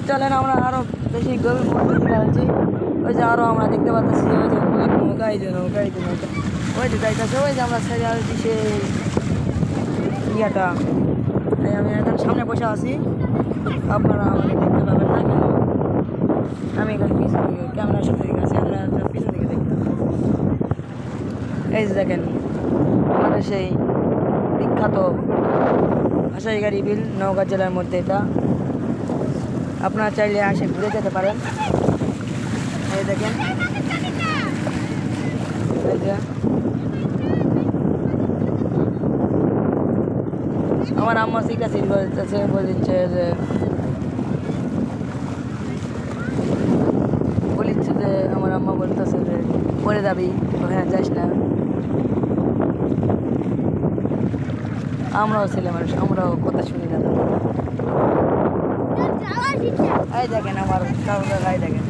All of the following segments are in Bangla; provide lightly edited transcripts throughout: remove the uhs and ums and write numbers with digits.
চলেন আমরা আরও বেশি গভীর মধ্যে আছি। ওই যে আরও আমরা দেখতে পাচ্ছি ওই যে অনেক নৌকা এই যে নৌকা এই যে নৌকা ওই যে যাইতেছে ওই যে আমরা ছেড়ে আসছি সেই ইয়াটা। তাই আমি এখন সামনে বসে আছি, আপনারা আমাকে দেখতে পাবেন না কেন আমি এখন পিছন দিকে ক্যামেরার সাথে দিকে আছি, আপনারা পিছন দিকে দেখতে এই যে দেখেন আমাদের সেই বিখ্যাত হাসাইগাড়ি বিল নওগাঁ জেলার মধ্যে। এটা আপনারা চাইলে আসে ঘুরে যেতে পারেন। এই দেখেন এই যে আমার আম্মা শিখাচ্ছি বলতেছে বলছে যে আমার আম্মা বলতেছে যে পরে যাবি, হ্যাঁ যাস না। আমরাও ছেলে মানুষ, আমরাও কথা শুনি না। এই দেখেন আমার কাউকে গায়ে দেখেন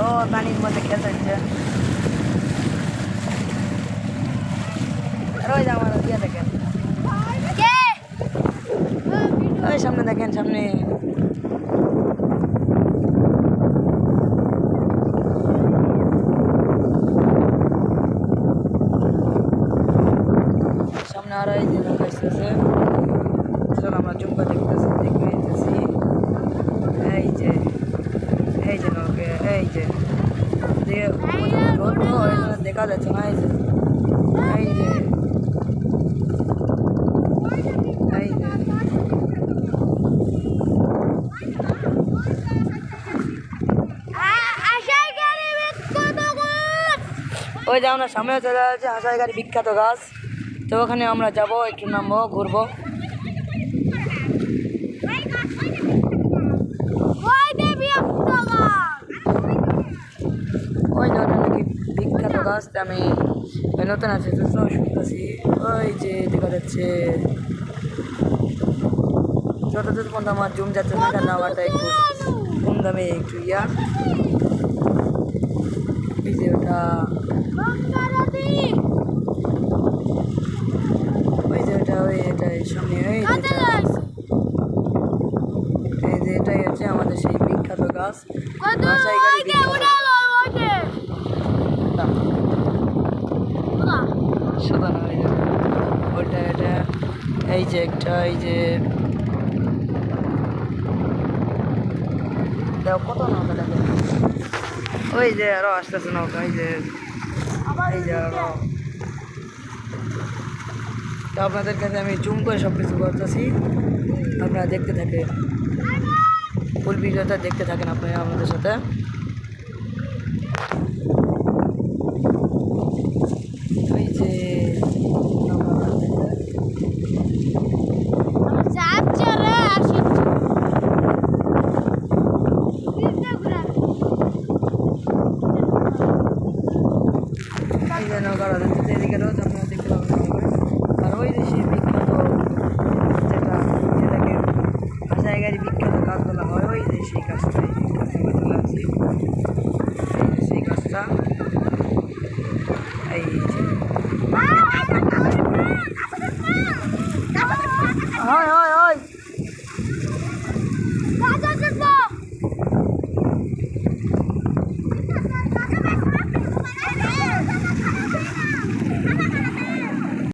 ও পানির মধ্যে খেলতে হচ্ছে। আর ওই যে আমার দিয়ে দেখেন ওই সামনে দেখেন সামনে সামনে আর এই যে নৌকা আসতেছে। চল আমরা জুম্পা দেখতেছি দেখে যেতেছি। এই যে এই যে নৌকা এই যে রোদ তো দেখা যাচ্ছে না। এই যে এই যে এই যে ওই যে আমরা সামনে চলে যাচ্ছে হাসাইগাড়ি বিখ্যাত গাছ। তো ওখানে আমরা যাবো, একটু নামবো, ঘুরবো। ওই যে ওটা নাকি বিখ্যাত গাছ। আমি নতুন আছে তো শুনতেছি। ওই যে দেখা যাচ্ছে যতদূর পর্যন্ত আমার জুম যাচ্ছে না কেন আমারটা একটু কম দামে একটু ইয়া এই যে ওটা ওই যে ওটা ওই এটাই সামনে ওই এই যে এটাই হচ্ছে আমাদের সেই বিখ্যাত গাছ হাসাইগাড়ি বিখ্যাত। সাদা না ওই যে ওইটা এটা এই যে একটা এই যে দেখো কত নৌকা দেখে ওই যে আরো আসতেছে নৌকা এই যে আরো। তো আপনাদের কাছে আমি জুম করে সব কিছু করতেছি, আপনারা দেখতে থাকেন, ফুল ভিডিওটা দেখতে থাকেন আপনারা আমাদের সাথে। ওই যে নৌকা এদিকে রোজ আপনারা দেখতে পাবেন। আর ওই যে সেই বিখ্যাত যেটাকে হাসাইগাড়ি বিখ্যাত গাছ বলা হয় ওই যে সেই গাছটাই।